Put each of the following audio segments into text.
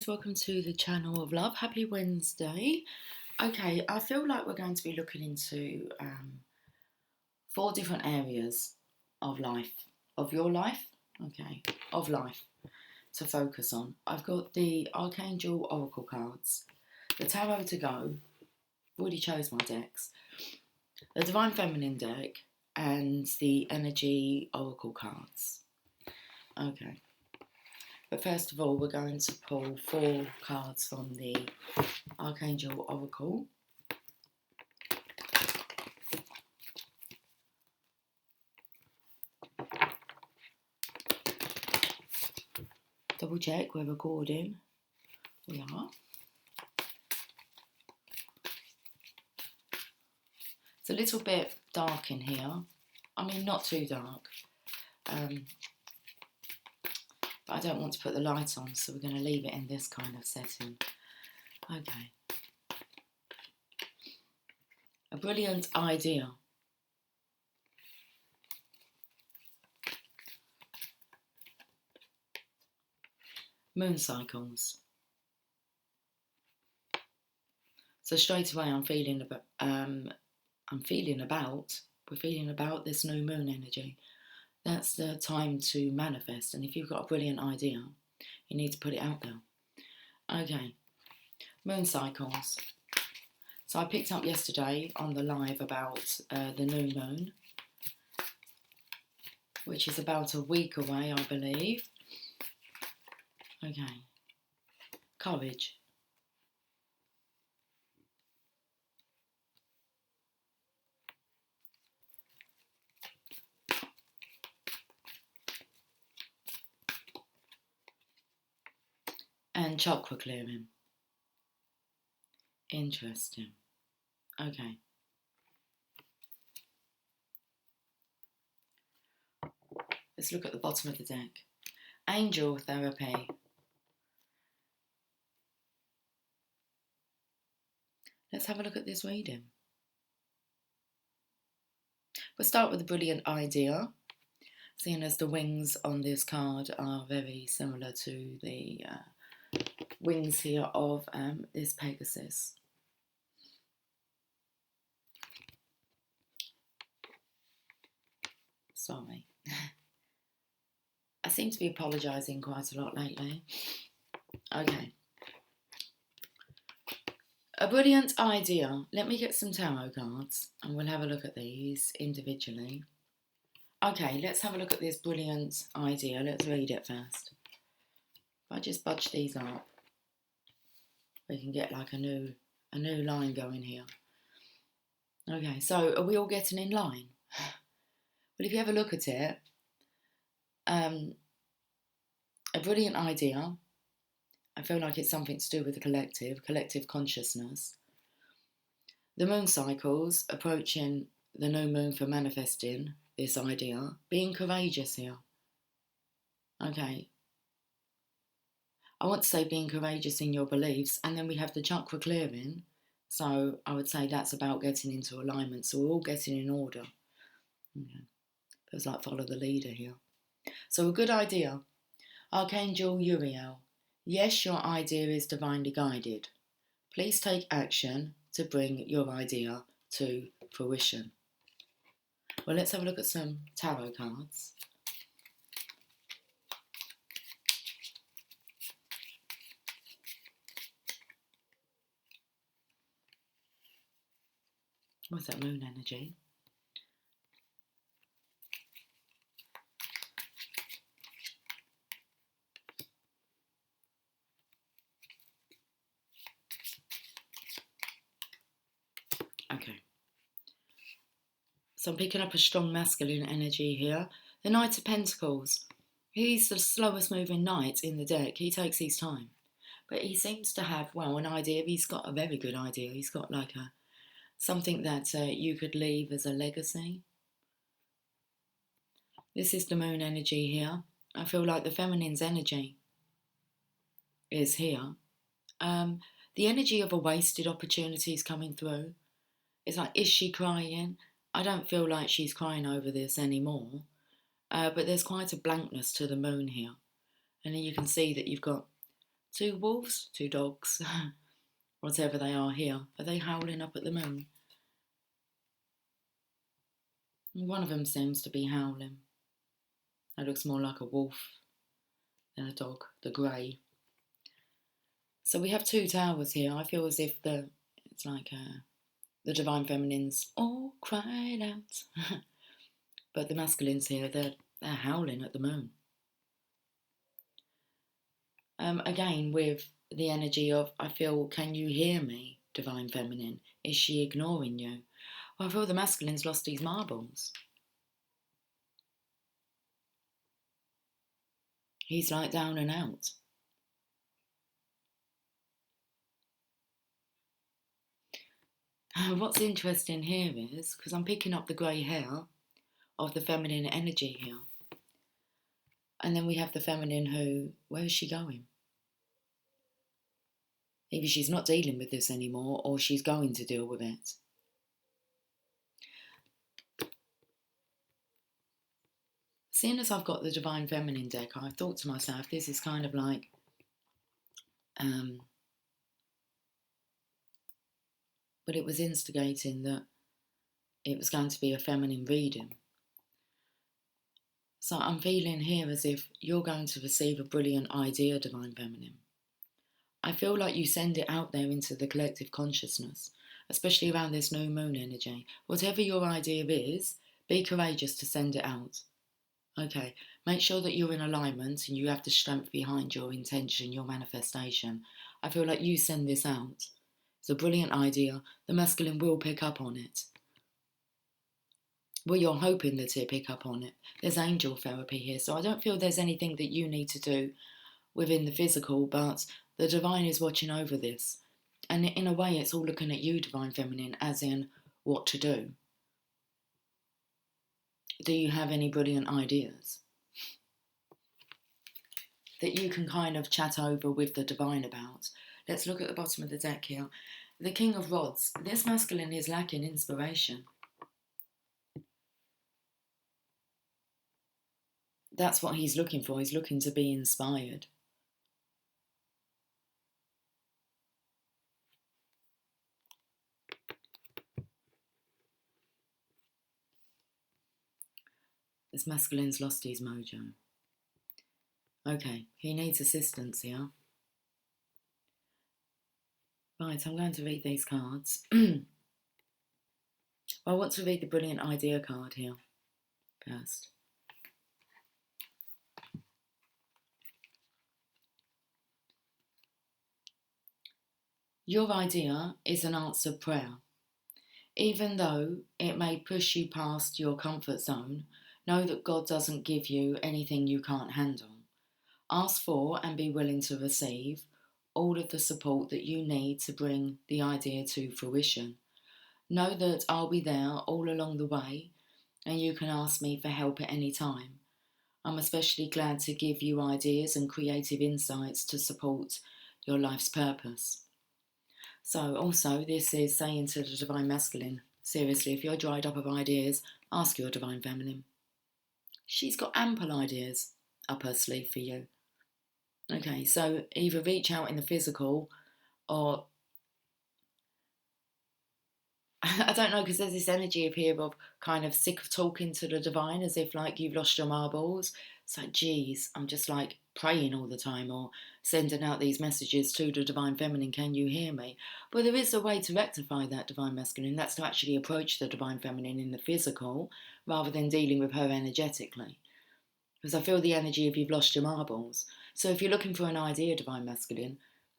welcome to the channel of love. Happy Wednesday. Okay, I feel like we're going to be looking into 4 different areas of life, of your life, okay, of life to focus on. I've got the Archangel Oracle cards, the Tarot to go, already chose my decks, the Divine Feminine deck, and the Energy Oracle cards. Okay. But first of all, we're going to pull 4 cards from the Archangel Oracle. Double check, we're recording. We are. It's a little bit dark in here. I mean, not too dark. But I don't want to put the light on, so we're going to leave it in this kind of setting. Okay. A brilliant idea. Moon cycles. So straight away we're feeling about this new moon energy. That's the time to manifest, and if you've got a brilliant idea, you need to put it out there. Okay, moon cycles. So I picked up yesterday on the live about the new moon, which is about a week away, I believe. Okay, courage. And chakra clearing. Interesting. Okay. Let's look at the bottom of the deck. Angel therapy. Let's have a look at this reading. We'll start with a brilliant idea, seeing as the wings on this card are very similar to the wings here of this Pegasus. Sorry. I seem to be apologising quite a lot lately. Okay. A brilliant idea. Let me get some tarot cards and we'll have a look at these individually. Okay, let's have a look at this brilliant idea. Let's read it first. If I just budge these up, we can get like a new line going here. Okay, so are we all getting in line? Well, if you have a look at it, a brilliant idea. I feel like it's something to do with the collective consciousness. The moon cycles, approaching the new moon for manifesting this idea, being courageous here. Okay. I want to say being courageous in your beliefs, and then we have the chakra clearing. So I would say that's about getting into alignment. So we're all getting in order. Okay. Feels like follow the leader here. So a good idea. Archangel Uriel. Yes, your idea is divinely guided. Please take action to bring your idea to fruition. Well, let's have a look at some tarot cards. What's that moon energy? Okay. So I'm picking up a strong masculine energy here. The Knight of Pentacles. He's the slowest moving knight in the deck. He takes his time. But he seems to have, well, an idea. He's got a very good idea. He's got like something that you could leave as a legacy. This is the moon energy here. I feel like the feminine's energy is here. The energy of a wasted opportunity is coming through. It's like, is she crying? I don't feel like she's crying over this anymore. But there's quite a blankness to the moon here. And then you can see that you've got 2 wolves, 2 dogs, whatever they are here. Are they howling up at the moon? One of them seems to be howling. That looks more like a wolf than a dog, the grey. So we have 2 towers here. I feel as if it's like the Divine Feminines all cried out. But the masculines here, they're howling at the moon. Again, with the energy of, I feel, can you hear me, Divine Feminine? Is she ignoring you? Well, I feel the masculine's lost his marbles. He's like down and out. What's interesting here is, because I'm picking up the grey hair of the feminine energy here. And then we have the feminine who, where is she going? Maybe she's not dealing with this anymore, or she's going to deal with it. Seeing as I've got the Divine Feminine deck, I thought to myself, this is kind of like, but it was instigating that it was going to be a feminine reading. So I'm feeling here as if you're going to receive a brilliant idea, Divine Feminine. I feel like you send it out there into the collective consciousness, especially around this new moon energy. Whatever your idea is, be courageous to send it out. Okay, make sure that you're in alignment and you have the strength behind your intention, your manifestation. I feel like you send this out. It's a brilliant idea. The masculine will pick up on it. Well, you're hoping that he'll pick up on it. There's angel therapy here, so I don't feel there's anything that you need to do within the physical, but the divine is watching over this. And in a way, it's all looking at you, Divine Feminine, as in what to do. Do you have any brilliant ideas that you can kind of chat over with the divine about? Let's look at the bottom of the deck here. The King of Rods. This masculine is lacking inspiration. That's what he's looking for. He's looking to be inspired. This masculine's lost his mojo. Okay, he needs assistance here. Right, I'm going to read these cards. I want to read the brilliant idea card here first. Your idea is an answered prayer. Even though it may push you past your comfort zone, know that God doesn't give you anything you can't handle. Ask for and be willing to receive all of the support that you need to bring the idea to fruition. Know that I'll be there all along the way, and you can ask me for help at any time. I'm especially glad to give you ideas and creative insights to support your life's purpose. So also, this is saying to the Divine Masculine, seriously, if you're dried up of ideas, ask your Divine Feminine. She's got ample ideas up her sleeve for you. Okay, so either reach out in the physical or I don't know, because there's this energy up here of kind of sick of talking to the divine as if like you've lost your marbles. It's like, geez, I'm just like praying all the time or sending out these messages to the Divine Feminine, can you hear me? But there is a way to rectify that Divine Masculine. That's to actually approach the Divine Feminine in the physical rather than dealing with her energetically. Because I feel the energy of you've lost your marbles. So if you're looking for an idea, Divine Masculine,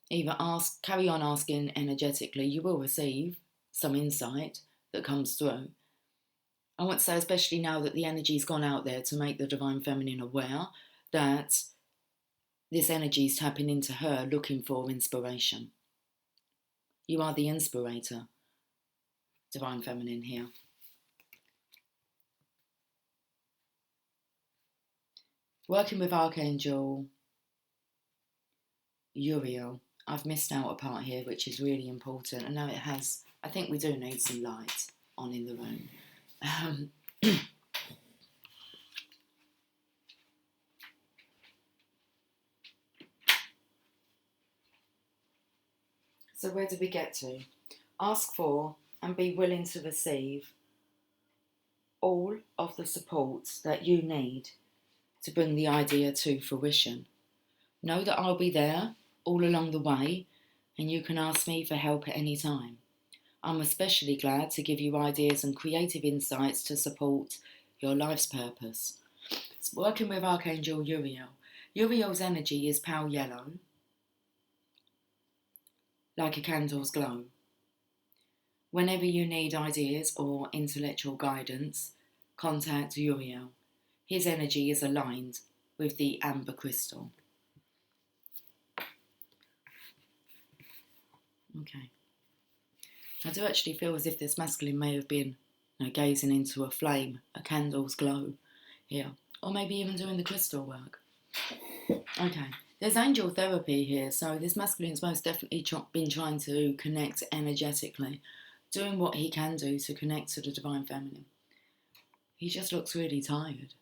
either carry on asking energetically, you will receive some insight that comes through. I want to say, especially now that the energy's gone out there, to make the Divine Feminine aware that this energy is tapping into her looking for inspiration. You are the inspirator, Divine Feminine here. Working with Archangel Uriel. I've missed out a part here which is really important, and now it has, I think we do need some light on in the room. So where did we get to? Ask for and be willing to receive all of the support that you need to bring the idea to fruition. Know that I'll be there all along the way, and you can ask me for help at any time. I'm especially glad to give you ideas and creative insights to support your life's purpose. It's working with Archangel Uriel. Uriel's energy is pale yellow, like a candle's glow. Whenever you need ideas or intellectual guidance, contact Uriel. His energy is aligned with the amber crystal. Okay. I do actually feel as if this masculine may have been gazing into a flame, a candle's glow here, or maybe even doing the crystal work. Okay, there's angel therapy here, so this masculine's most definitely been trying to connect energetically, doing what he can do to connect to the divine feminine. He just looks really tired.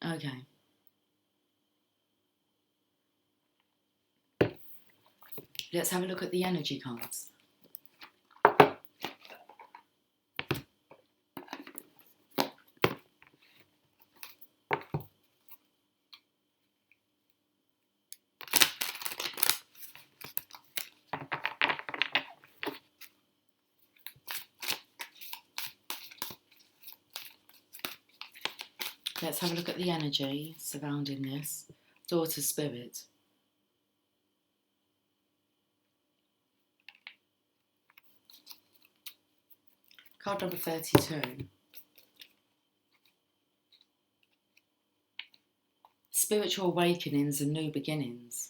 Okay. Let's have a look at the energy cards. Let's have a look at the energy surrounding this. Daughter Spirit. Card number 32. Spiritual awakenings and new beginnings.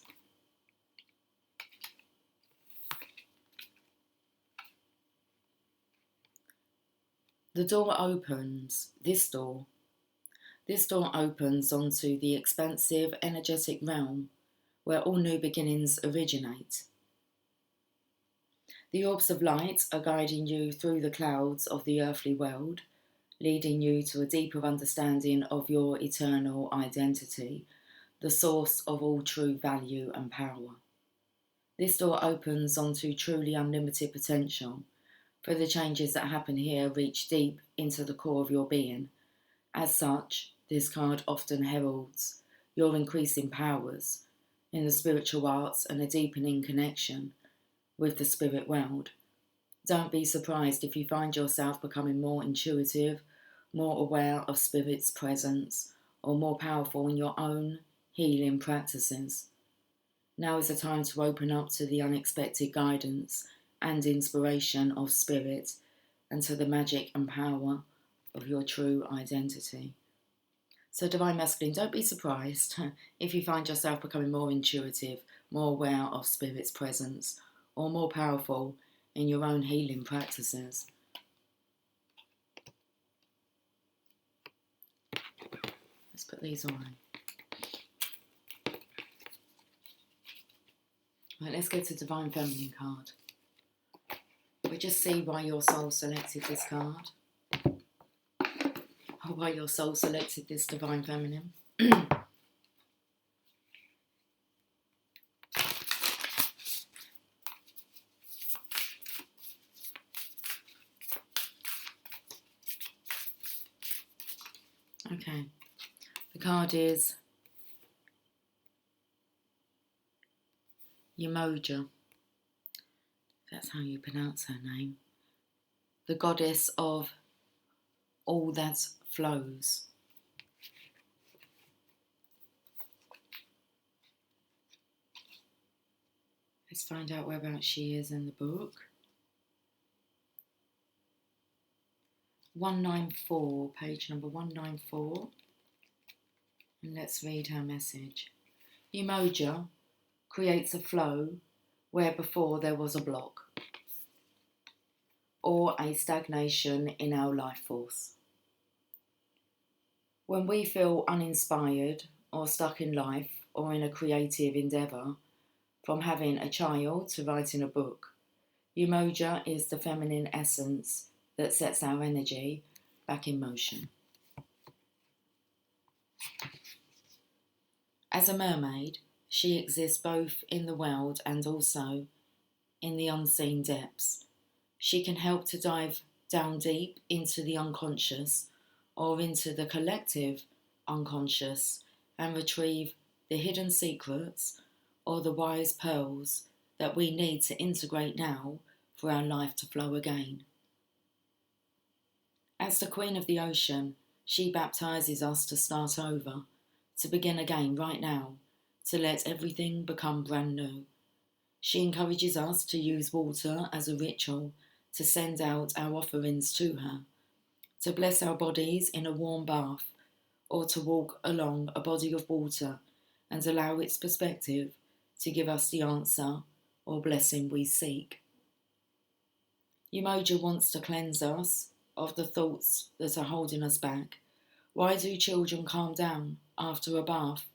The door opens, this door opens onto the expansive, energetic realm where all new beginnings originate. The orbs of light are guiding you through the clouds of the earthly world, leading you to a deeper understanding of your eternal identity, the source of all true value and power. This door opens onto truly unlimited potential, for the changes that happen here reach deep into the core of your being. As such, this card often heralds your increasing powers in the spiritual arts and a deepening connection with the spirit world. Don't be surprised if you find yourself becoming more intuitive, more aware of spirit's presence, or more powerful in your own healing practices. Now is the time to open up to the unexpected guidance and inspiration of spirit and to the magic and power of your true identity. So Divine Masculine, don't be surprised if you find yourself becoming more intuitive, more aware of spirit's presence, or more powerful in your own healing practices. Let's put these away. Right, let's go to Divine Feminine card. We just see why your soul selected this card. Or why your soul selected this Divine Feminine. Okay, the card is Yemoja. That's how you pronounce her name. The goddess of all that flows. Let's find out whereabouts she is in the book. 194, page number 194. And let's read her message. Yemoja creates a flow where before there was a block or a stagnation in our life force. When we feel uninspired or stuck in life or in a creative endeavour, from having a child to writing a book, Yemoja is the feminine essence that sets our energy back in motion. As a mermaid, she exists both in the world and also in the unseen depths. She can help to dive down deep into the unconscious or into the collective unconscious and retrieve the hidden secrets or the wise pearls that we need to integrate now for our life to flow again. As the Queen of the Ocean, she baptizes us to start over, to begin again right now, to let everything become brand new. She encourages us to use water as a ritual to send out our offerings to her, to bless our bodies in a warm bath, or to walk along a body of water and allow its perspective to give us the answer or blessing we seek. Umoja wants to cleanse us of the thoughts that are holding us back. Why do children calm down after a bath?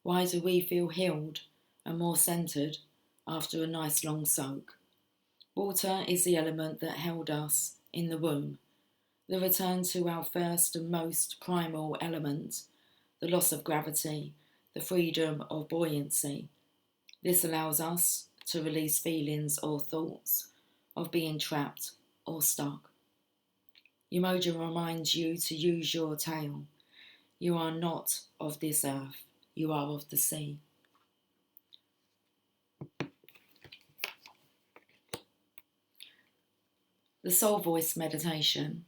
Why do we feel healed and more centred after a nice long soak? Water is the element that held us in the womb. The return to our first and most primal element, the loss of gravity, the freedom of buoyancy. This allows us to release feelings or thoughts of being trapped or stuck. Umoja reminds you to use your tail. You are not of this earth, you are of the sea. The Soul Voice Meditation.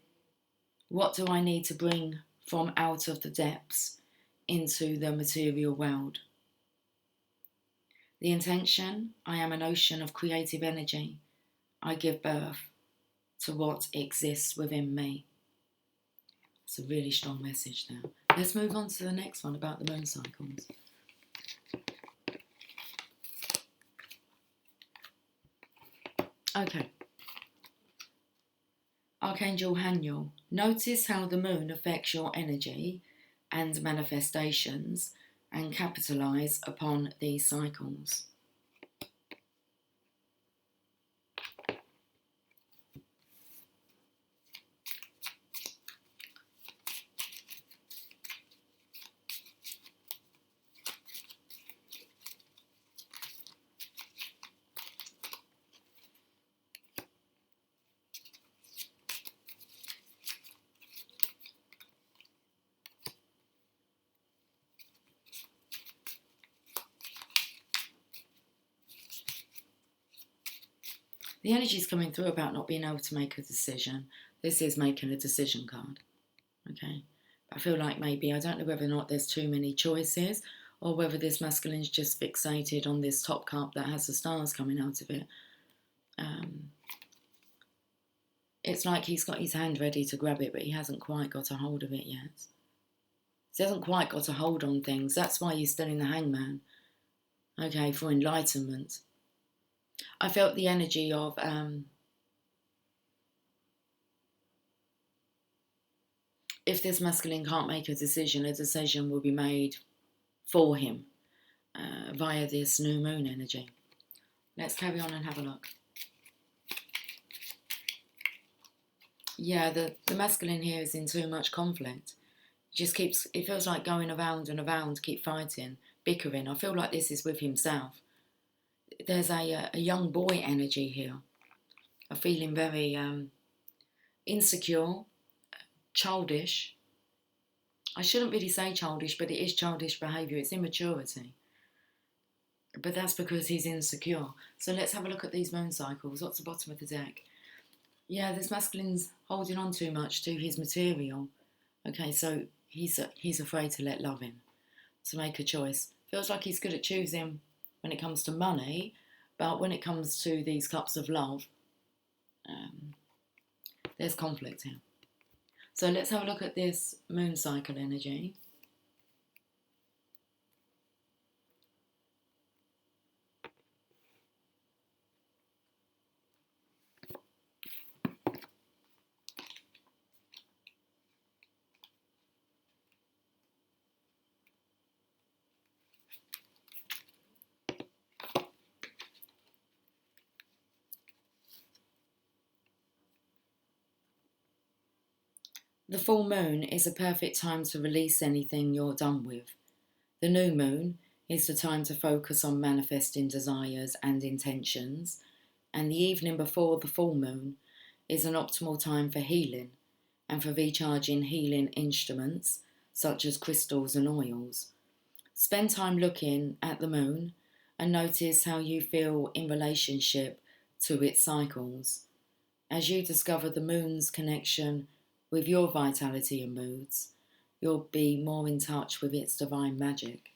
What do I need to bring from out of the depths into the material world? The intention, I am an ocean of creative energy. I give birth to what exists within me. It's a really strong message now. Let's move on to the next one about the moon cycles. Okay. Archangel Haniel, notice how the moon affects your energy and manifestations and capitalize upon these cycles. The energy is coming through about not being able to make a decision. This is making a decision card. Okay. I feel like maybe, I don't know whether or not there's too many choices or whether this masculine's just fixated on this top cup that has the stars coming out of it. It's like he's got his hand ready to grab it, but he hasn't quite got a hold of it yet. He hasn't quite got a hold on things. That's why he's still in the Hangman. Okay, for enlightenment. I felt the energy of if this masculine can't make a decision will be made for him via this new moon energy. Let's carry on and have a look. Yeah, the masculine here is in too much conflict. It feels like going around and around, keep fighting, bickering. I feel like this is with himself. There's a young boy energy here. I'm feeling very insecure, childish. I shouldn't really say childish, but it is childish behaviour. It's immaturity. But that's because he's insecure. So let's have a look at these moon cycles. What's the bottom of the deck? Yeah, this masculine's holding on too much to his material. Okay, so he's afraid to let love in, to make a choice. Feels like he's good at choosing when it comes to money, but when it comes to these cups of love, there's conflict here. So let's have a look at this moon cycle energy. The full moon is a perfect time to release anything you're done with. The new moon is the time to focus on manifesting desires and intentions and the evening before the full moon is an optimal time for healing and for recharging healing instruments such as crystals and oils. Spend time looking at the moon and notice how you feel in relationship to its cycles. As you discover the moon's connection with your vitality and moods, you'll be more in touch with its divine magic.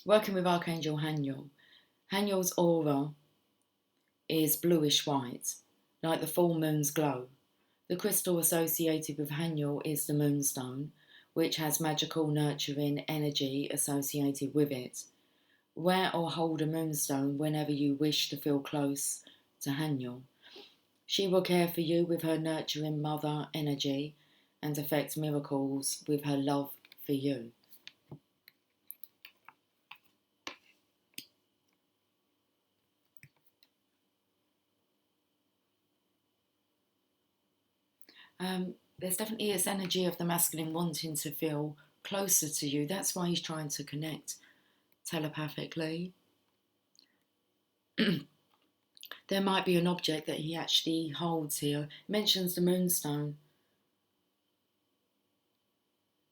Working with Archangel Haniel. Haniel's aura is bluish white, like the full moon's glow. The crystal associated with Haniel is the moonstone, which has magical nurturing energy associated with it. Wear or hold a moonstone whenever you wish to feel close to Haniel. She will care for you with her nurturing mother energy and effect miracles with her love for you. There's definitely this energy of the masculine wanting to feel closer to you. That's why he's trying to connect telepathically. There might be an object that he actually holds here. It mentions the moonstone.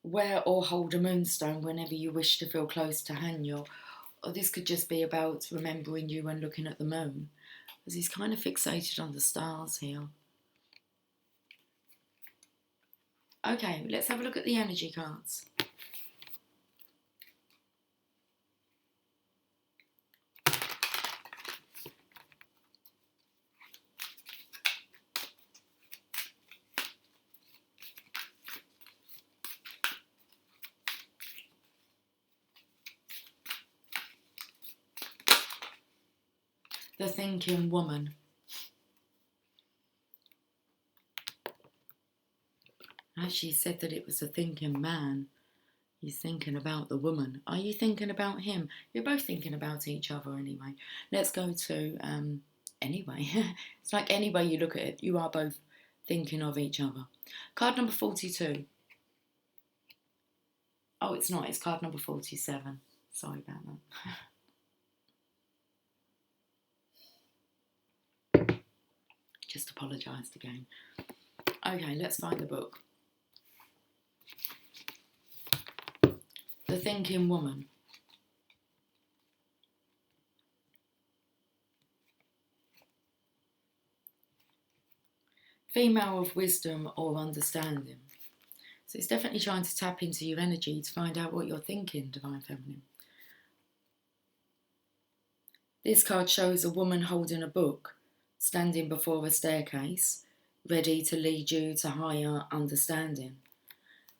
Wear or hold a moonstone whenever you wish to feel close to Haniel. Or this could just be about remembering you when looking at the moon, because he's kind of fixated on the stars here. Okay, let's have a look at the energy cards. The thinking woman. Actually said that it was a thinking man. He's thinking about the woman. Are you thinking about him? You're both thinking about each other anyway. Let's go to, anyway. It's like any way you look at it, you are both thinking of each other. Card number 42. Oh, it's not. It's card number 47. Sorry about that. Just apologised again. Okay, let's find the book. The Thinking Woman. Female of wisdom or understanding. So it's definitely trying to tap into your energy to find out what you're thinking, Divine Feminine. This card shows a woman holding a book, standing before a staircase, ready to lead you to higher understanding.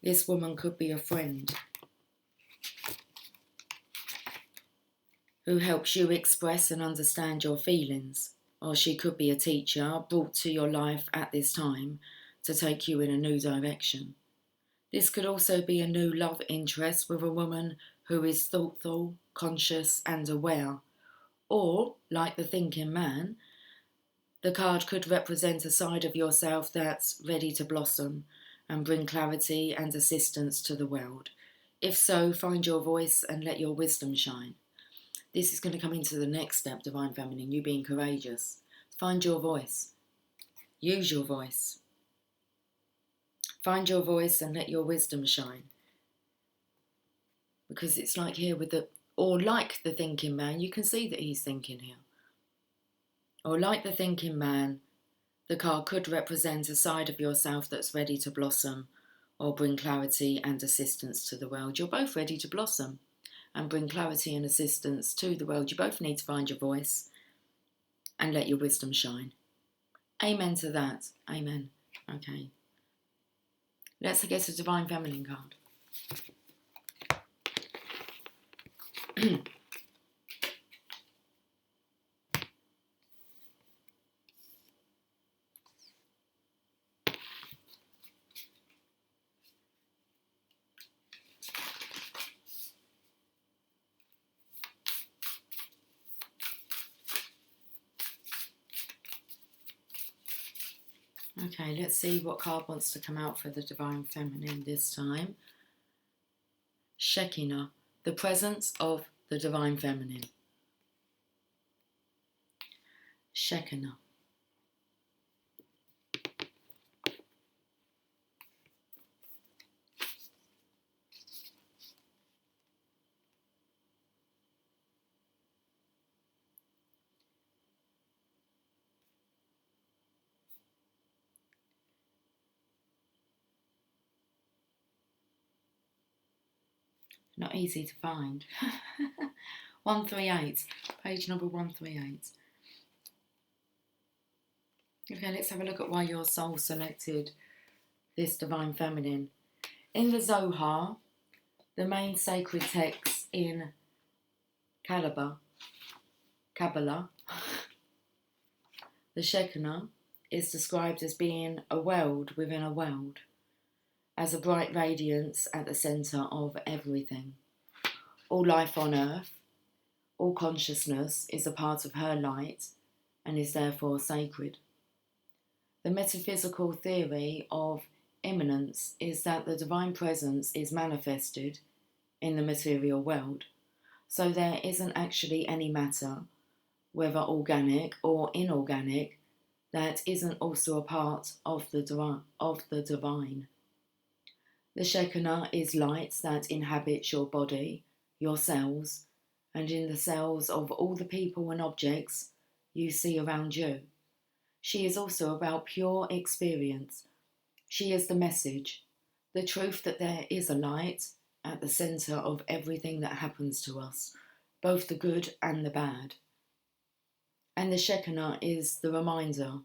This woman could be a friend who helps you express and understand your feelings, or she could be a teacher brought to your life at this time to take you in a new direction. This could also be a new love interest with a woman who is thoughtful, conscious and aware. Or, like the thinking man, the card could represent a side of yourself that's ready to blossom and bring clarity and assistance to the world. If so, find your voice and let your wisdom shine. This is going to come into the next step, Divine Feminine, you being courageous. Find your voice. Use your voice. Find your voice and let your wisdom shine. Because it's like here with the, or like the thinking man, you can see that he's thinking here. Or like the thinking man, the card could represent a side of yourself that's ready to blossom or bring clarity and assistance to the world. You're both ready to blossom and bring clarity and assistance to the world. You both need to find your voice and let your wisdom shine. Amen to that. Amen. Okay. Let's get a Divine Feminine card. Okay, let's see what card wants to come out for the Divine Feminine this time. Shekinah, the presence of the Divine Feminine. Shekinah. Not easy to find. 138, page number 138. Okay, let's have a look at why your soul selected this Divine Feminine. In the Zohar, the main sacred text in Kabbalah, the Shekinah is described as being a world within a world, as a bright radiance at the centre of everything. All life on earth, all consciousness is a part of her light and is therefore sacred. The metaphysical theory of immanence is that the divine presence is manifested in the material world, so there isn't actually any matter, whether organic or inorganic, that isn't also a part of the divine. The Shekinah is light that inhabits your body, your cells, and in the cells of all the people and objects you see around you. She is also about pure experience. She is the message, the truth that there is a light at the centre of everything that happens to us, both the good and the bad. And the Shekinah is the reminder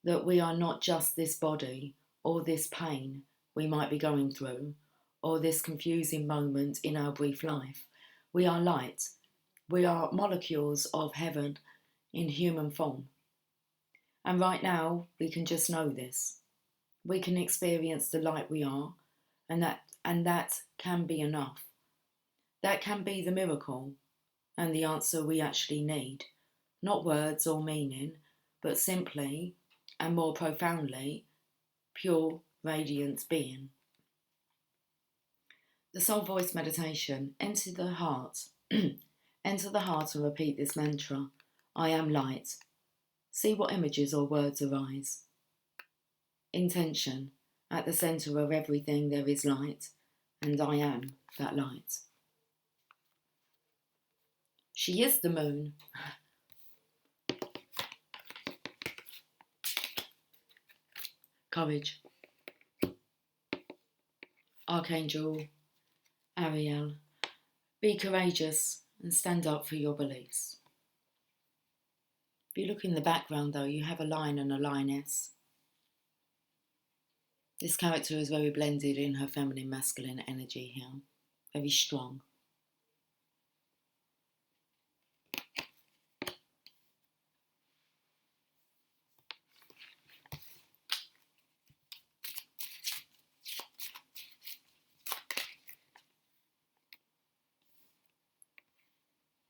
that we are not just this body or this pain we might be going through or this confusing moment in our brief life. We are light. We are molecules of heaven in human form. And right now, we can just know this. We can experience the light we are, and that can be enough. That can be the miracle and the answer we actually need. Not words or meaning, but simply, and more profoundly, pure radiance being. The soul voice meditation. Enter the heart. Enter the heart and repeat this mantra. I am light. See what images or words arise. Intention. At the centre of everything there is light, and I am that light. She is the moon. Courage. Archangel Ariel. Be courageous and stand up for your beliefs. If you look in the background though, you have a lion and a lioness. This character is very blended in her feminine masculine energy here. Very strong.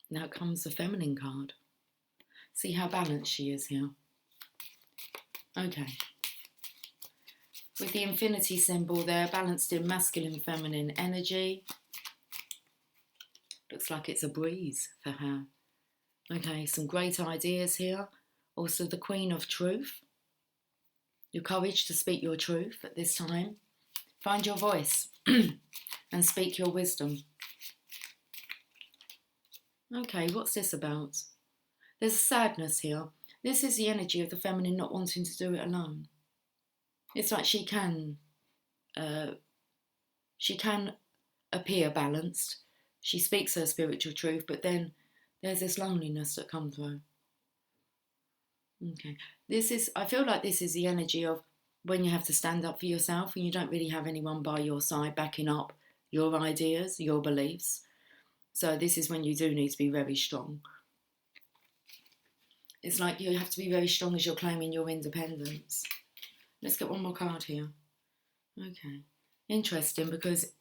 Now comes the feminine card. See how balanced she is here. Okay. With the infinity symbol there, balanced in masculine, feminine energy. Looks like it's a breeze for her. Okay, some great ideas here. Also the Queen of Truth. Your courage to speak your truth at this time. Find your voice and speak your wisdom. Okay, what's this about? There's a sadness here. This is the energy of the feminine not wanting to do it alone. It's like she can appear balanced. She speaks her spiritual truth, but then there's this loneliness that comes through. Okay, I feel like this is the energy of when you have to stand up for yourself and you don't really have anyone by your side backing up your ideas, your beliefs. So this is when you do need to be very strong. It's like you have to be very strong as you're claiming your independence. Let's get one more card here. Okay. Interesting, because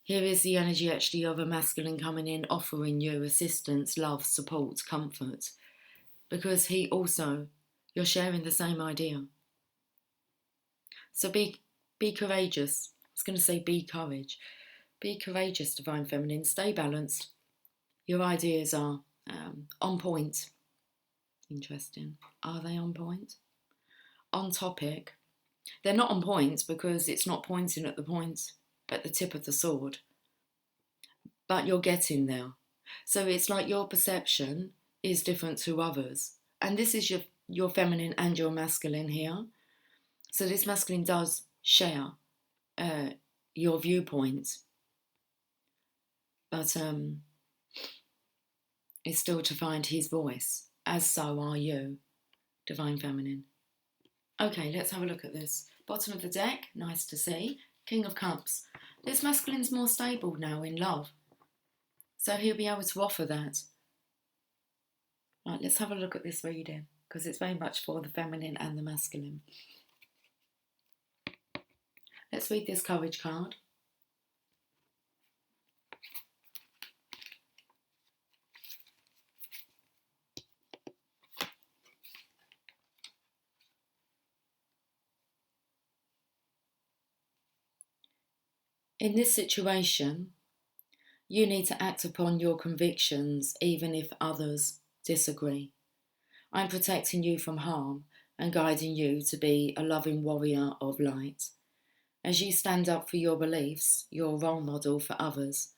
here is the energy actually of a masculine coming in, offering you assistance, love, support, comfort. Because you're sharing the same idea. So be courageous. I was going to say be courage. Be courageous, Divine Feminine. Stay balanced. Your ideas are on point. Interesting. Are they on point? On topic. They're not on point because it's not pointing at the point, at the tip of the sword. But you're getting there. So it's like your perception is different to others. And this is your feminine and your masculine here. So this masculine does share your viewpoint. But it's still to find his voice. As so are you, Divine Feminine. Okay, let's have a look at this. Bottom of the deck, nice to see. King of Cups. This masculine's more stable now in love. So he'll be able to offer that. Right, let's have a look at this reading, because it's very much for the feminine and the masculine. Let's read this Courage card. In this situation, you need to act upon your convictions even if others disagree. I'm protecting you from harm and guiding you to be a loving warrior of light. As you stand up for your beliefs, you're a role model for others.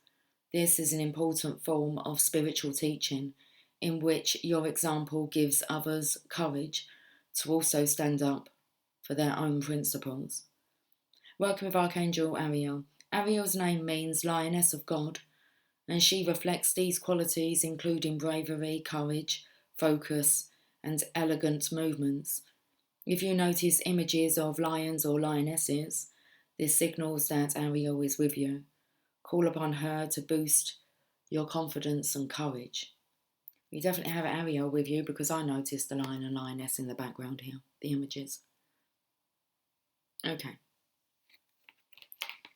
This is an important form of spiritual teaching in which your example gives others courage to also stand up for their own principles. Working with Archangel Ariel. Ariel's name means Lioness of God, and she reflects these qualities including bravery, courage, focus, and elegant movements. If you notice images of lions or lionesses, this signals that Ariel is with you. Call upon her to boost your confidence and courage. You definitely have Ariel with you because I noticed the lion and lioness in the background here, the images. Okay.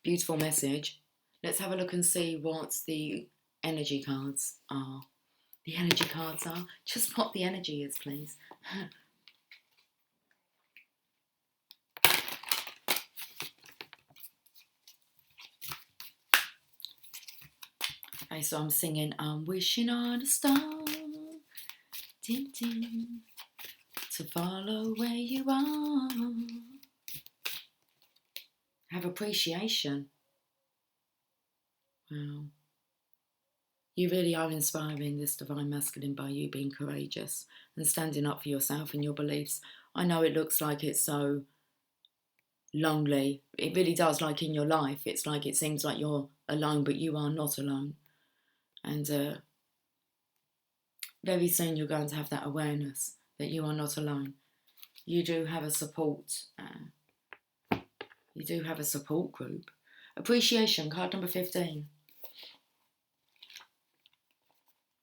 Beautiful message. Let's have a look and see what the energy cards are. The energy cards are. Just what the energy is, please. Okay, so I'm singing I'm wishing on a star, dim dim, to follow where you are. Have appreciation. Wow. You really are inspiring this divine masculine by you being courageous and standing up for yourself and your beliefs. I know it looks like it's so lonely. It really does, like in your life. It's like it seems like you're alone, but you are not alone. And very soon you're going to have that awareness that you are not alone. You do have a support. You do have a support group. Appreciation, card number 15.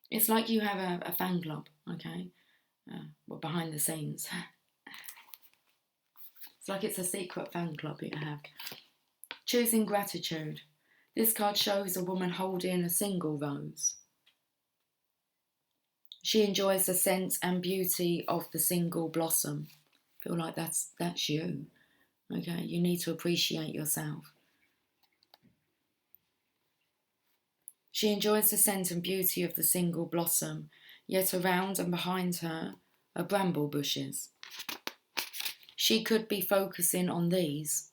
It's like you have a fan club, okay? Well, behind the scenes. It's like it's a secret fan club you have. Choosing gratitude. This card shows a woman holding a single rose. She enjoys the scent and beauty of the single blossom. I feel like that's you. Okay, you need to appreciate yourself. She enjoys the scent and beauty of the single blossom, yet around and behind her are bramble bushes. She could be focusing on these,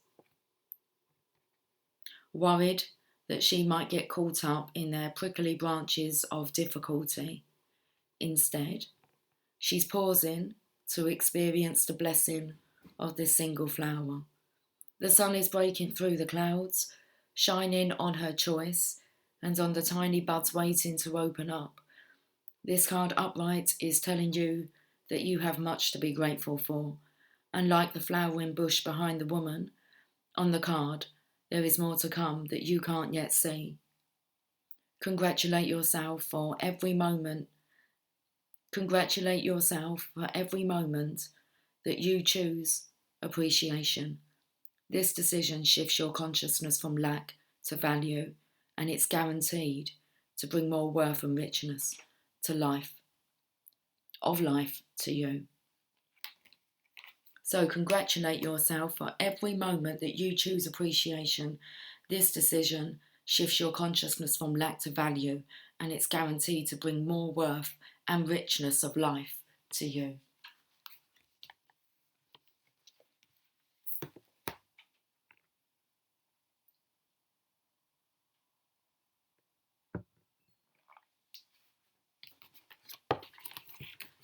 worried that she might get caught up in their prickly branches of difficulty. Instead, she's pausing to experience the blessing of this single flower. The sun is breaking through the clouds, shining on her choice and on the tiny buds waiting to open up. This card upright is telling you that you have much to be grateful for. And like the flowering bush behind the woman on the card, there is more to come that you can't yet see. Congratulate yourself for every moment. Congratulate yourself for every moment that you choose appreciation. This decision shifts your consciousness from lack to value, and it's guaranteed to bring more worth and richness to life, of life to you. So congratulate yourself for every moment that you choose appreciation. This decision shifts your consciousness from lack to value, and it's guaranteed to bring more worth and richness of life to you.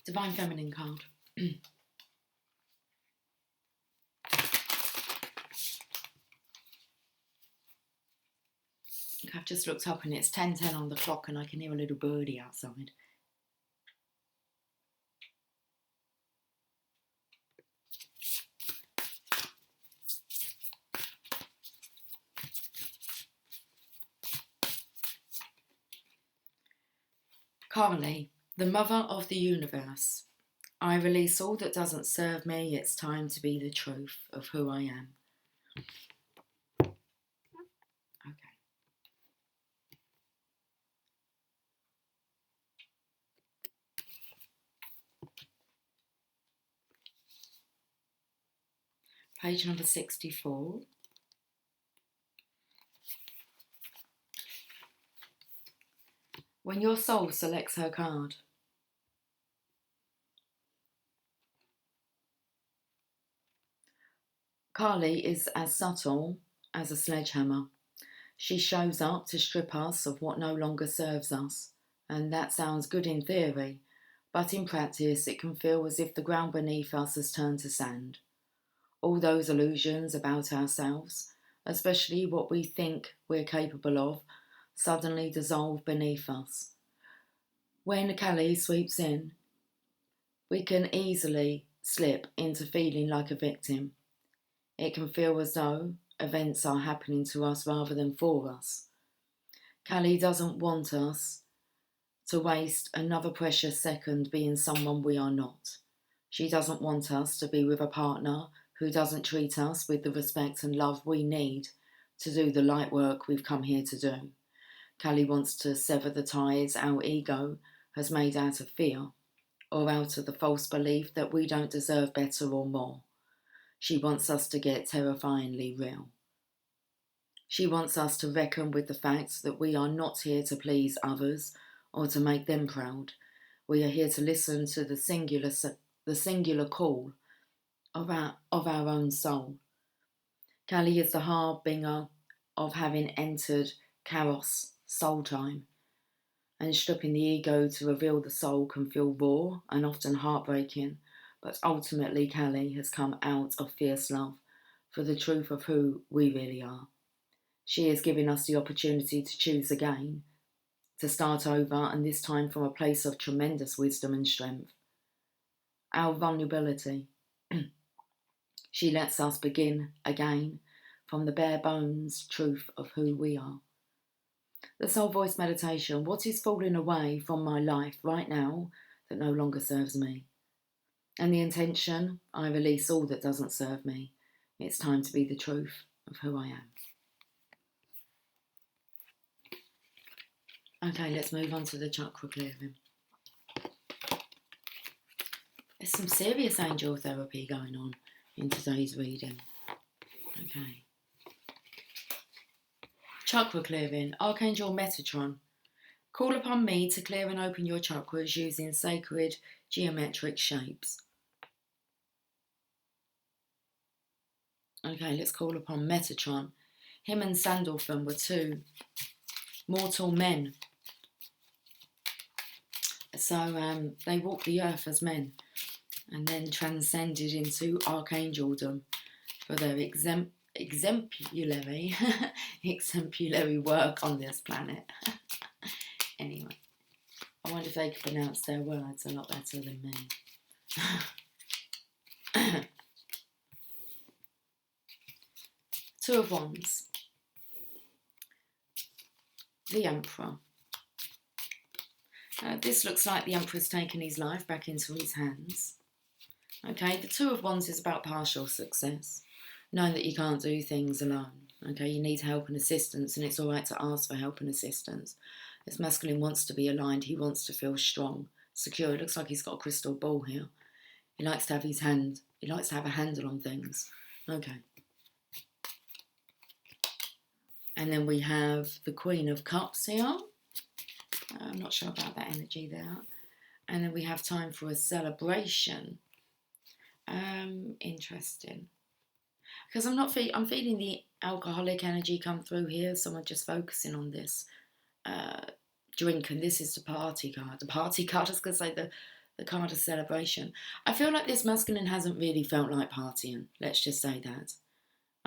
Divine Feminine card. I've just looked up and it's 10:10 on the clock and I can hear a little birdie outside. Carly, the mother of the universe. I release all that doesn't serve me. It's time to be the truth of who I am. Okay. Page number 64. When your soul selects her card. Carly is as subtle as a sledgehammer. She shows up to strip us of what no longer serves us. And that sounds good in theory, but in practice it can feel as if the ground beneath us has turned to sand. All those illusions about ourselves, especially what we think we're capable of, suddenly dissolve beneath us. When Carly sweeps in, we can easily slip into feeling like a victim. It can feel as though events are happening to us rather than for us. Carly doesn't want us to waste another precious second being someone we are not. She doesn't want us to be with a partner who doesn't treat us with the respect and love we need to do the light work we've come here to do. Carly wants to sever the ties our ego has made out of fear, or out of the false belief that we don't deserve better or more. She wants us to get terrifyingly real. She wants us to reckon with the fact that we are not here to please others or to make them proud. We are here to listen to the singular call of our own soul. Carly is the harbinger of having entered Kairos, soul time, and stripping the ego to reveal the soul can feel raw and often heartbreaking. But ultimately, Carly has come out of fierce love for the truth of who we really are. She is giving us the opportunity to choose again, to start over, and this time from a place of tremendous wisdom and strength. Our vulnerability. She lets us begin again from the bare bones truth of who we are. The Soul Voice meditation. What is falling away from my life right now that no longer serves me? And the intention, I release all that doesn't serve me. It's time to be the truth of who I am. Okay, let's move on to the chakra clearing. There's some serious angel therapy going on in today's reading. Okay. Chakra clearing. Archangel Metatron. Call upon me to clear and open your chakras using sacred geometric shapes. Okay, let's call upon Metatron. Him and Sandalphon were two mortal men. So they walked the earth as men and then transcended into archangeldom for their exemplary work on this planet. Anyway, I wonder if they could pronounce their words a lot better than me. Two of Wands. The Emperor. This looks like the Emperor's taken his life back into his hands. Okay, the Two of Wands is about partial success. Knowing that you can't do things alone. Okay, you need help and assistance, and it's alright to ask for help and assistance. This masculine wants to be aligned. He wants to feel strong, secure. It looks like he's got a crystal ball here. He likes to have his hand. He likes to have a handle on things. Okay. And then we have the Queen of Cups here. I'm not sure about that energy there. And then we have time for a celebration. Interesting. Because I'm feeling the alcoholic energy come through here, so I'm just focusing on this drink, and this is the party card. The party card, I was going to say the card of celebration. I feel like this masculine hasn't really felt like partying, let's just say that.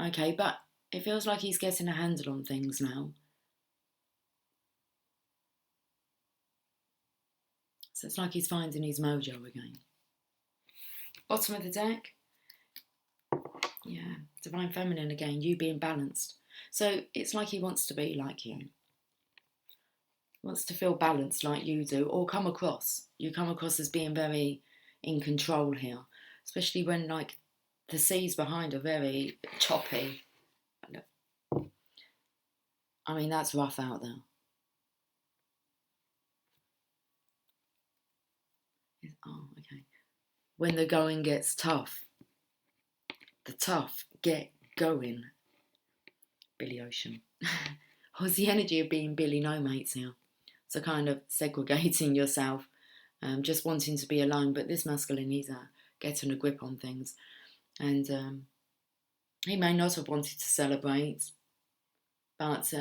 Okay, but it feels like he's getting a handle on things now. So it's like he's finding his mojo again. Bottom of the deck. Yeah, Divine Feminine again, you being balanced. So it's like he wants to be like you. Wants to feel balanced like you do, or you come across as being very in control here, especially when like the seas behind are very choppy. I mean, that's rough out there. Oh, okay. When the going gets tough, the tough get going. Billy Ocean. What's the energy of being Billy No Mates here? So kind of segregating yourself, just wanting to be alone. But this masculine, he's getting a grip on things. And he may not have wanted to celebrate, but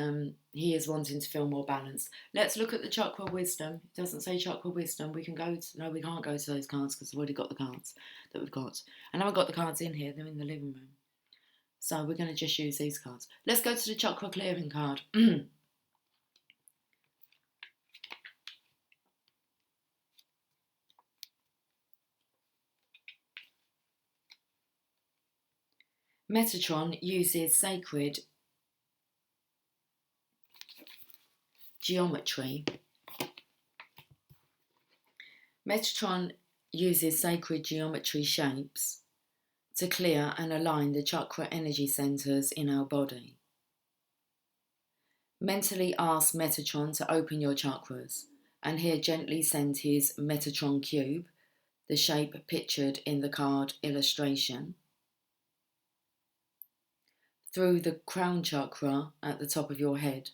he is wanting to feel more balanced. Let's look at the chakra wisdom. It doesn't say chakra wisdom. We can't go to those cards because I've already got the cards that we've got. And I haven't got the cards in here, they're in the living room. So we're going to just use these cards. Let's go to the chakra clearing card. Metatron uses sacred geometry. Metatron uses sacred geometry shapes to clear and align the chakra energy centers in our body. Mentally ask Metatron to open your chakras, and here gently send his Metatron cube, the shape pictured in the card illustration, through the crown chakra at the top of your head.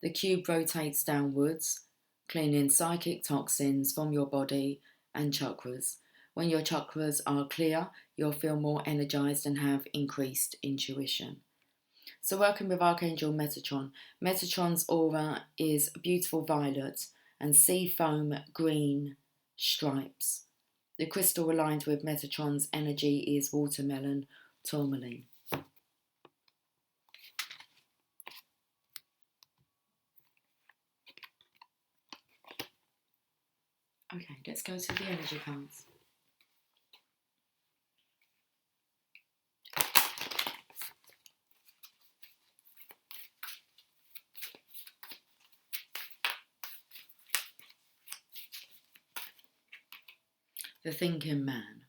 The cube rotates downwards, cleaning psychic toxins from your body and chakras. When your chakras are clear, you'll feel more energized and have increased intuition. So working with Archangel Metatron, Metatron's aura is beautiful violet and sea foam green stripes. The crystal aligned with Metatron's energy is watermelon tourmaline. Okay, let's go to the energy cards. The Thinking Man.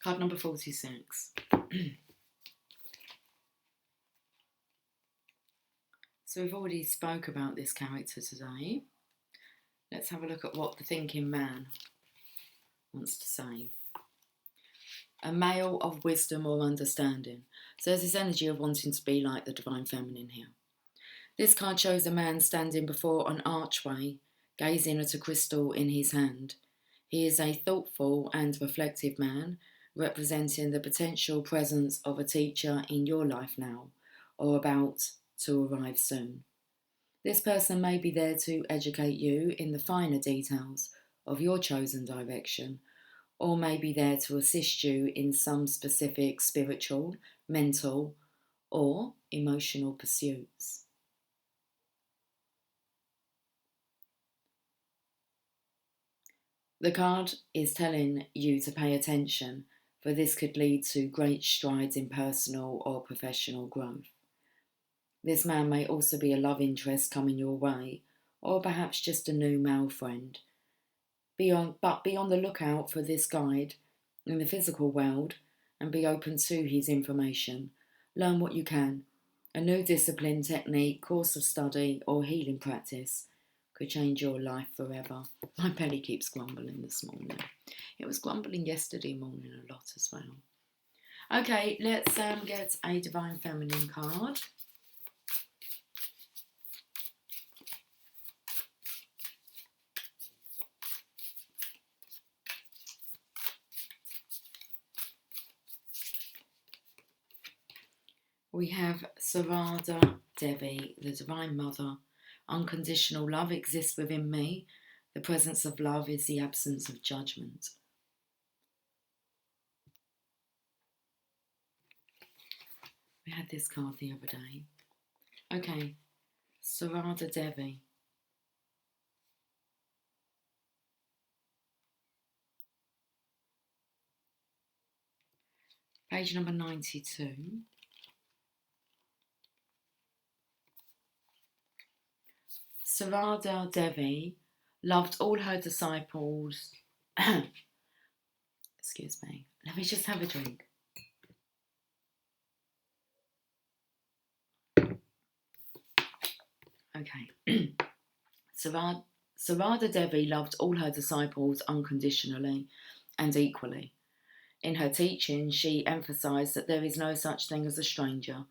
Card number 46. So we've already spoke about this character today. Let's have a look at what the Thinking Man wants to say. A male of wisdom or understanding. So there's this energy of wanting to be like the Divine Feminine here. This card shows a man standing before an archway, gazing at a crystal in his hand. He is a thoughtful and reflective man, representing the potential presence of a teacher in your life now, or about to arrive soon. This person may be there to educate you in the finer details of your chosen direction, or may be there to assist you in some specific spiritual, mental, or emotional pursuits. The card is telling you to pay attention, for this could lead to great strides in personal or professional growth. This man may also be a love interest coming your way, or perhaps just a new male friend. Be on the lookout for this guide in the physical world and be open to his information. Learn what you can. A new discipline, technique, course of study, or healing practice could change your life forever. My belly keeps grumbling this morning. It was grumbling yesterday morning a lot as well. Okay, let's get a Divine Feminine card. We have Sarada Devi, the Divine Mother. Unconditional love exists within me. The presence of love is the absence of judgment. We had this card the other day. Okay, Sarada Devi. Page number 92. Sarada Devi loved all her disciples. Excuse me. Let me just have a drink. Okay. Sarada Devi loved all her disciples unconditionally and equally. In her teaching, she emphasized that there is no such thing as a stranger.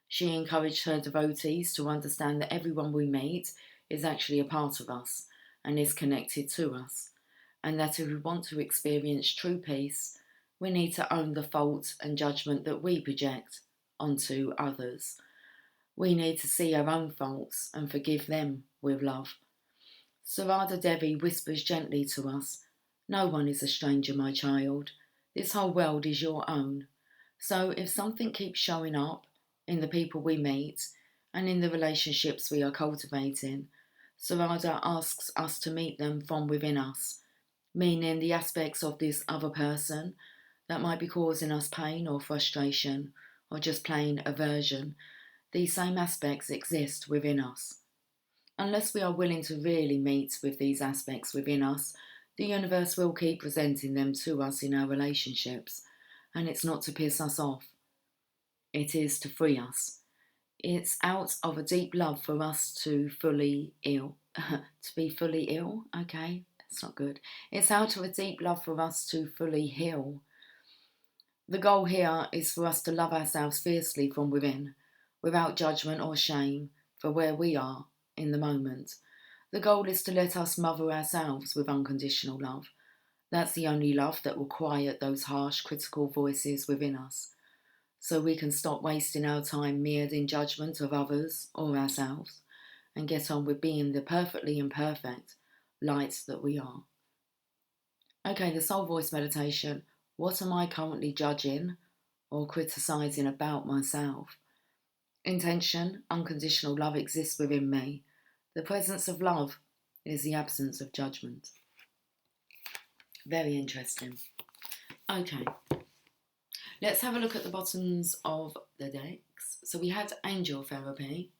She encouraged her devotees to understand that everyone we meet is actually a part of us and is connected to us, and that if we want to experience true peace, we need to own the fault and judgment that we project onto others. We need to see our own faults and forgive them with love. Sarada Devi whispers gently to us, "No one is a stranger, my child. This whole world is your own. So if something keeps showing up in the people we meet and in the relationships we are cultivating, Sarada asks us to meet them from within us, meaning the aspects of this other person that might be causing us pain or frustration or just plain aversion. These same aspects exist within us. Unless we are willing to really meet with these aspects within us, the universe will keep presenting them to us in our relationships, and it's not to piss us off. It is to free us. It's out of a deep love for us to be fully ill. Okay, that's not good. It's out of a deep love for us to fully heal. The goal here is for us to love ourselves fiercely from within, without judgment or shame for where we are in the moment. The goal is to let us mother ourselves with unconditional love. That's the only love that will quiet those harsh, critical voices within us, so we can stop wasting our time mired in judgment of others or ourselves and get on with being the perfectly imperfect light that we are. Okay, the soul voice meditation. What am I currently judging or criticizing about myself? Intention, unconditional love exists within me. The presence of love is the absence of judgment. Very interesting. Okay, let's have a look at the bottoms of the decks. So we had Angel Therapy,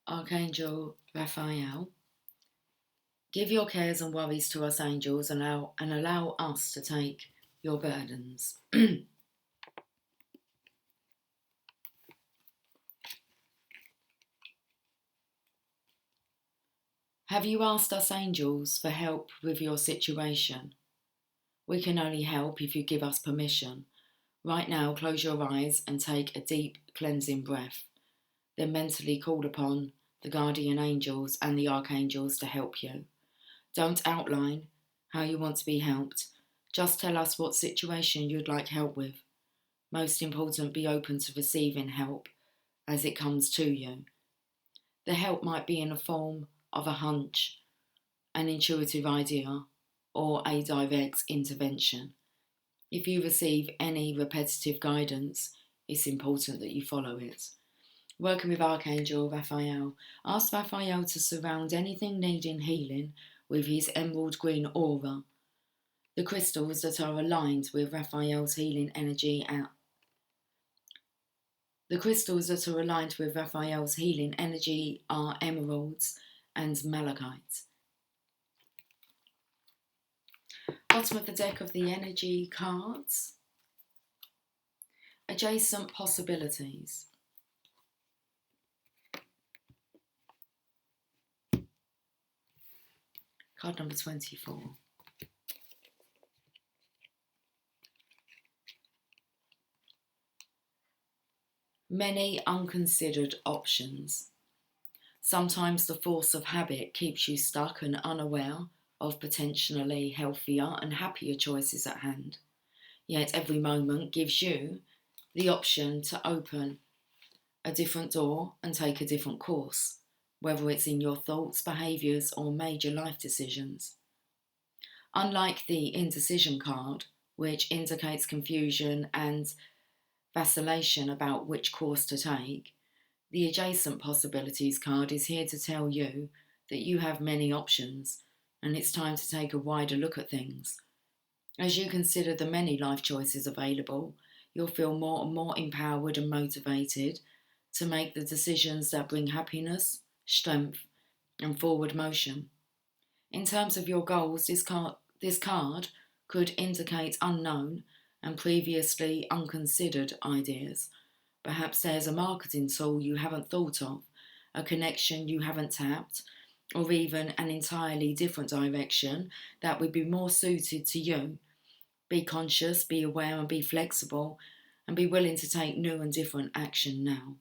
Archangel Raphael. Give your cares and worries to us angels and allow us to take your burdens. Have you asked us angels for help with your situation? We can only help if you give us permission. Right now, close your eyes and take a deep cleansing breath. Then mentally call upon the guardian angels and the archangels to help you. Don't outline how you want to be helped. Just tell us what situation you'd like help with. Most important, be open to receiving help as it comes to you. The help might be in the form of a hunch, an intuitive idea, or a direct intervention. If you receive any repetitive guidance, it's important that you follow it. Working with Archangel Raphael, ask Raphael to surround anything needing healing with his emerald green aura. The crystals that are aligned with Raphael's healing energy are emeralds and malachite. Bottom of the deck of the energy cards. Adjacent possibilities. Card number 24. Many unconsidered options. Sometimes the force of habit keeps you stuck and unaware of potentially healthier and happier choices at hand. Yet every moment gives you the option to open a different door and take a different course, whether it's in your thoughts, behaviours, or major life decisions. Unlike the indecision card, which indicates confusion and vacillation about which course to take, the adjacent possibilities card is here to tell you that you have many options and it's time to take a wider look at things. As you consider the many life choices available, you'll feel more and more empowered and motivated to make the decisions that bring happiness, strength, and forward motion. In terms of your goals, this card could indicate unknown and previously unconsidered ideas. Perhaps there's a marketing tool you haven't thought of, a connection you haven't tapped, or even an entirely different direction that would be more suited to you. Be conscious, be aware, and be flexible, and be willing to take new and different action now.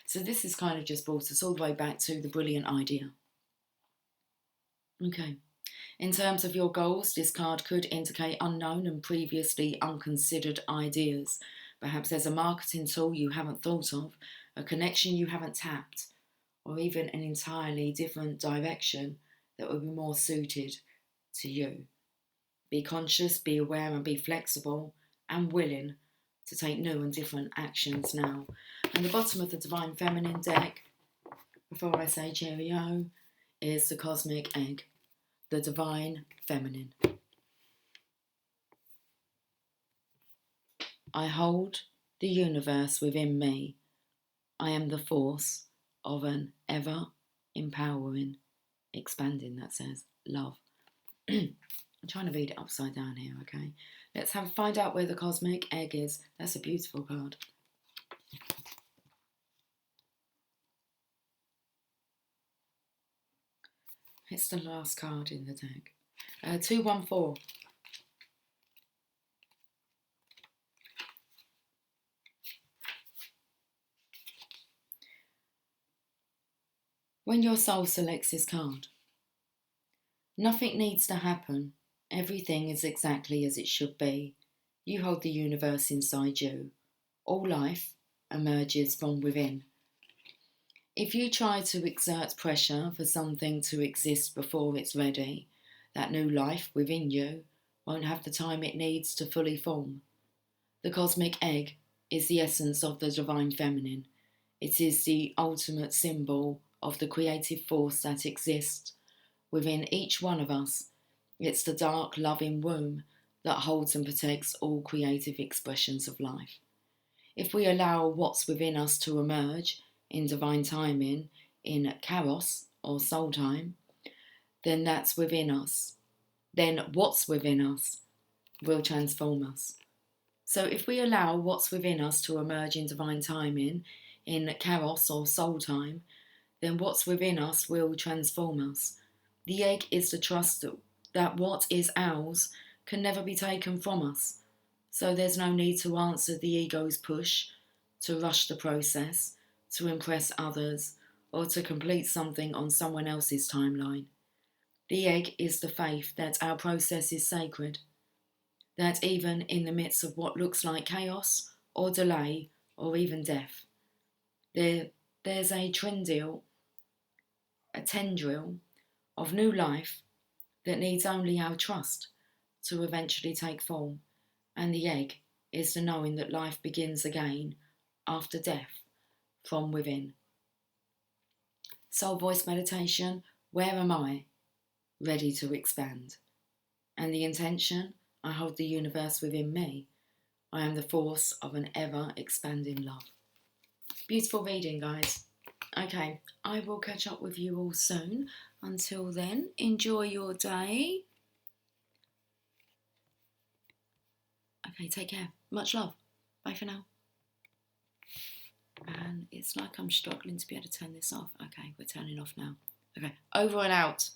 So this has kind of just brought us all the way back to the brilliant idea. Okay. In terms of your goals, this card could indicate unknown and previously unconsidered ideas. Perhaps there's a marketing tool you haven't thought of, a connection you haven't tapped, or even an entirely different direction that would be more suited to you. Be conscious, be aware, and be flexible and willing to take new and different actions now. And the bottom of the Divine Feminine deck, before I say cheerio, is the Cosmic Egg, the Divine Feminine. I hold the universe within me. I am the force of an ever empowering, expanding, that says, love. I'm trying to read it upside down here, okay? Let's find out where the Cosmic Egg is. That's a beautiful card. It's the last card in the deck. 214. When your soul selects this card, nothing needs to happen. Everything is exactly as it should be. You hold the universe inside you. All life emerges from within. If you try to exert pressure for something to exist before it's ready, that new life within you won't have the time it needs to fully form. The Cosmic Egg is the essence of the Divine Feminine. It is the ultimate symbol of the creative force that exists within each one of us. It's the dark, loving womb that holds and protects all creative expressions of life. If we allow what's within us to emerge in divine timing, in Kairos or soul time, then that's within us. Then what's within us will transform us. So if we allow what's within us to emerge in divine timing, in Kairos or soul time, then what's within us will transform us. The egg is the trust that what is ours can never be taken from us. So there's no need to answer the ego's push, to rush the process, to impress others, or to complete something on someone else's timeline. The egg is the faith that our process is sacred, that even in the midst of what looks like chaos or delay or even death, there's a tendril of new life that needs only our trust to eventually take form. And the egg is the knowing that life begins again after death from within. Soul voice meditation, where am I? Ready to expand. And the intention, I hold the universe within me. I am the force of an ever expanding love. Beautiful reading, guys. Okay, I will catch up with you all soon. Until then, enjoy your day. Okay, take care. Much love. Bye for now. And it's like I'm struggling to be able to turn this off. Okay, we're turning off now. Okay, over and out.